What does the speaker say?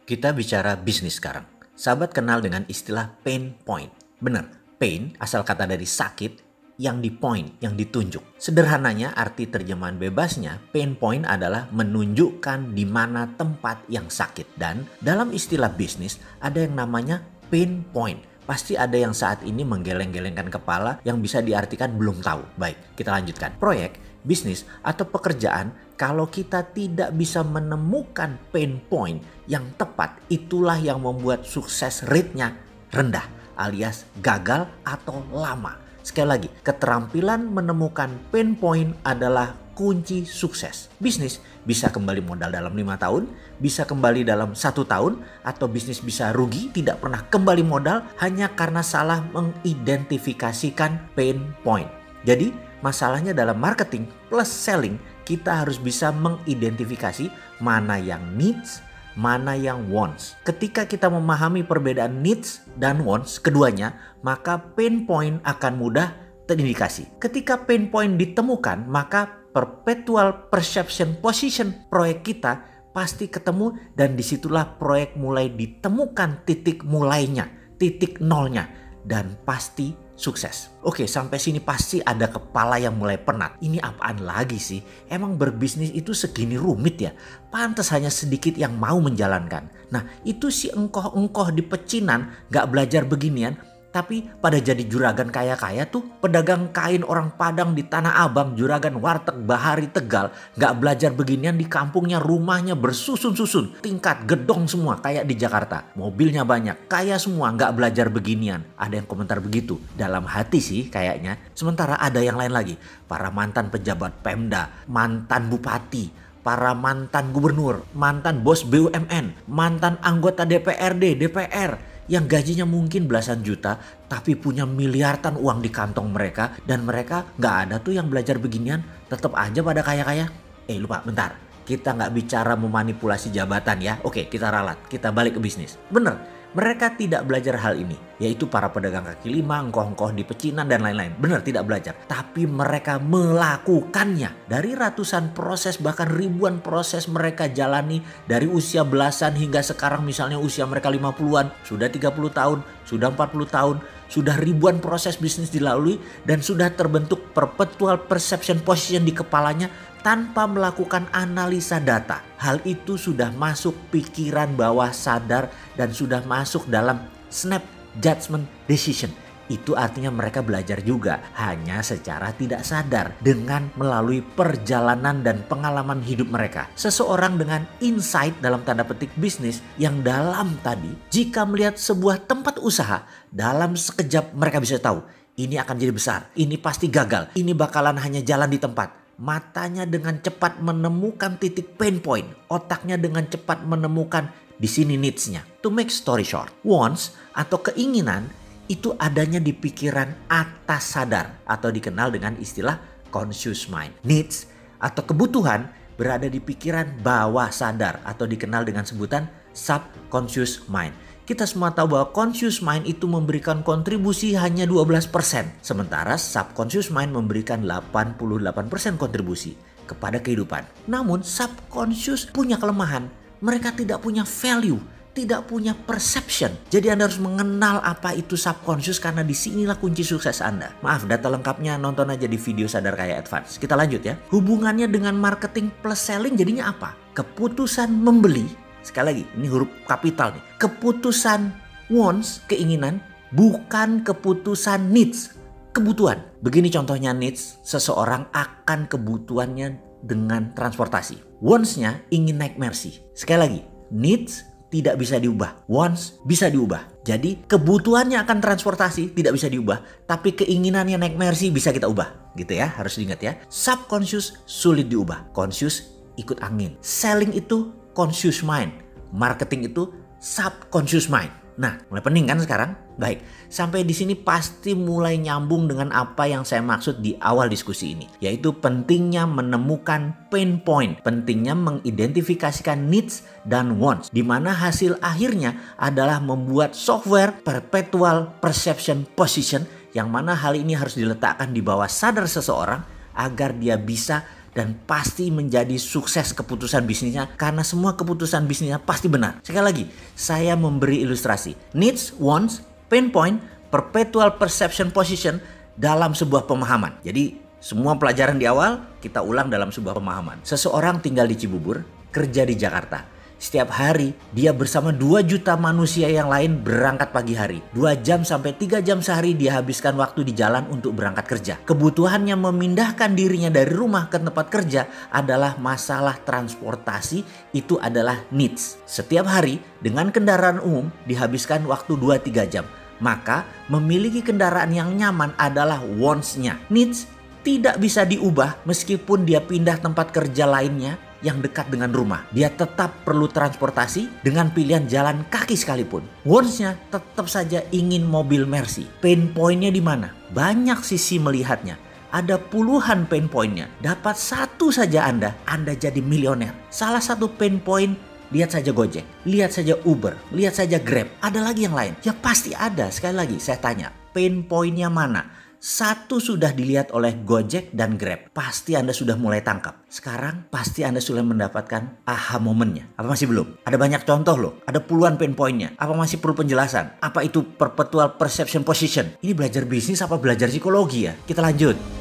Kita bicara bisnis sekarang. Sahabat kenal dengan istilah pain point. Benar, pain asal kata dari sakit yang di point, yang ditunjuk. Sederhananya arti terjemahan bebasnya, pain point adalah menunjukkan di mana tempat yang sakit. Dan dalam istilah bisnis ada yang namanya pain point. Pasti ada yang saat ini menggeleng-gelengkan kepala yang bisa diartikan belum tahu. Baik, kita lanjutkan. Proyek, bisnis, atau pekerjaan, kalau kita tidak bisa menemukan pain point yang tepat, itulah yang membuat sukses rate-nya rendah alias gagal atau lama. Sekali lagi, keterampilan menemukan pain point adalah kunci sukses. Bisnis bisa kembali modal dalam 5 tahun, bisa kembali dalam 1 tahun, atau bisnis bisa rugi, tidak pernah kembali modal hanya karena salah mengidentifikasikan pain point. Jadi, masalahnya dalam marketing plus selling, kita harus bisa mengidentifikasi mana yang needs, mana yang wants. Ketika kita memahami perbedaan needs dan wants keduanya, maka pain point akan mudah terindikasi. Ketika pain point ditemukan, maka perpetual perception position proyek kita pasti ketemu, dan disitulah proyek mulai ditemukan titik mulainya, titik nolnya, dan pasti sukses. Oke, sampai sini pasti ada kepala yang mulai penat. Ini apaan lagi sih? Emang berbisnis itu segini rumit ya? Pantas hanya sedikit yang mau menjalankan. Nah, itu si engkoh-engkoh di pecinan gak belajar beginian, tapi pada jadi juragan kaya-kaya tuh. Pedagang kain orang Padang di Tanah Abang, juragan warteg Bahari Tegal, gak belajar beginian di kampungnya, rumahnya bersusun-susun, tingkat gedong semua kayak di Jakarta, mobilnya banyak, kaya semua, gak belajar beginian. Ada yang komentar begitu, dalam hati sih kayaknya. Sementara ada yang lain lagi, para mantan pejabat Pemda, mantan bupati, para mantan gubernur, mantan bos BUMN, mantan anggota DPRD, DPR, yang gajinya mungkin belasan juta tapi punya miliaran uang di kantong mereka, dan mereka gak ada tuh yang belajar beginian, tetap aja pada kaya-kaya. Lupa, bentar, kita gak bicara memanipulasi jabatan ya. Oke, kita ralat, kita balik ke bisnis. Bener, mereka tidak belajar hal ini, yaitu para pedagang kaki lima, engkoh-engkoh di pecinan dan lain-lain. Benar, tidak belajar. Tapi mereka melakukannya. Dari ratusan proses, bahkan ribuan proses mereka jalani dari usia belasan hingga sekarang, misalnya usia mereka 50-an, sudah 30 tahun, sudah 40 tahun, sudah ribuan proses bisnis dilalui, dan sudah terbentuk perpetual perception position di kepalanya tanpa melakukan analisa data. Hal itu sudah masuk pikiran bawah sadar dan sudah masuk dalam snap judgment decision. Itu artinya mereka belajar juga, hanya secara tidak sadar dengan melalui perjalanan dan pengalaman hidup mereka. Seseorang dengan insight dalam tanda petik bisnis yang dalam tadi, jika melihat sebuah tempat usaha, dalam sekejap mereka bisa tahu, ini akan jadi besar, ini pasti gagal, ini bakalan hanya jalan di tempat. Matanya dengan cepat menemukan titik pain point. Otaknya dengan cepat menemukan di sini needs-nya. To make story short, wants atau keinginan itu adanya di pikiran atas sadar atau dikenal dengan istilah conscious mind. Needs atau kebutuhan berada di pikiran bawah sadar atau dikenal dengan sebutan subconscious mind. Kita semua tahu bahwa conscious mind itu memberikan kontribusi hanya 12%. Sementara subconscious mind memberikan 88% kontribusi kepada kehidupan. Namun subconscious punya kelemahan. Mereka tidak punya value, tidak punya perception. Jadi Anda harus mengenal apa itu subconscious, karena disinilah kunci sukses Anda. Maaf, data lengkapnya nonton aja di video Sadar Kaya Advance. Kita lanjut ya. Hubungannya dengan marketing plus selling jadinya apa? Keputusan membeli. Sekali lagi, ini huruf kapital nih. Keputusan wants, keinginan, bukan keputusan needs, kebutuhan. Begini contohnya needs, seseorang akan kebutuhannya dengan transportasi. Wants-nya ingin naik Mercy. Sekali lagi, needs tidak bisa diubah, wants bisa diubah. Jadi kebutuhannya akan transportasi tidak bisa diubah, tapi keinginannya naik Mercy bisa kita ubah. Gitu ya, harus diingat ya. Subconscious sulit diubah, conscious ikut angin. Selling itu conscious mind, marketing itu subconscious mind. Nah, mulai pening kan sekarang? Baik, sampai di sini pasti mulai nyambung dengan apa yang saya maksud di awal diskusi ini, yaitu pentingnya menemukan pain point, pentingnya mengidentifikasikan needs dan wants, di mana hasil akhirnya adalah membuat software perpetual perception position, yang mana hal ini harus diletakkan di bawah sadar seseorang agar dia bisa dan pasti menjadi sukses keputusan bisnisnya karena semua keputusan bisnisnya pasti benar. Sekali lagi, saya memberi ilustrasi. Needs, wants, pain point, perpetual perception position dalam sebuah pemahaman. Jadi semua pelajaran di awal kita ulang dalam sebuah pemahaman. Seseorang tinggal di Cibubur, kerja di Jakarta. Setiap hari dia bersama 2 juta manusia yang lain berangkat pagi hari. 2 jam sampai 3 jam sehari dia habiskan waktu di jalan untuk berangkat kerja. Kebutuhannya memindahkan dirinya dari rumah ke tempat kerja adalah masalah transportasi, itu adalah needs. Setiap hari dengan kendaraan umum dihabiskan waktu 2-3 jam. Maka memiliki kendaraan yang nyaman adalah wants-nya. Needs tidak bisa diubah meskipun dia pindah tempat kerja lainnya yang dekat dengan rumah. Dia tetap perlu transportasi dengan pilihan jalan kaki sekalipun. Wants-nya tetap saja ingin mobil Mercy. Pain point-nya di mana? Banyak sisi melihatnya. Ada puluhan pain point-nya. Dapat satu saja Anda jadi milioner. Salah satu pain point, lihat saja Gojek, lihat saja Uber, lihat saja Grab. Ada lagi yang lain? Ya pasti ada. Sekali lagi saya tanya, pain point-nya mana? Satu sudah dilihat oleh Gojek dan Grab. Pasti Anda sudah mulai tangkap. Sekarang pasti Anda sudah mendapatkan aha momennya. Apa masih belum? Ada banyak contoh loh. Ada puluhan pain point-nya. Apa masih perlu penjelasan? Apa itu perpetual perception position? Ini belajar bisnis apa belajar psikologi ya? Kita lanjut.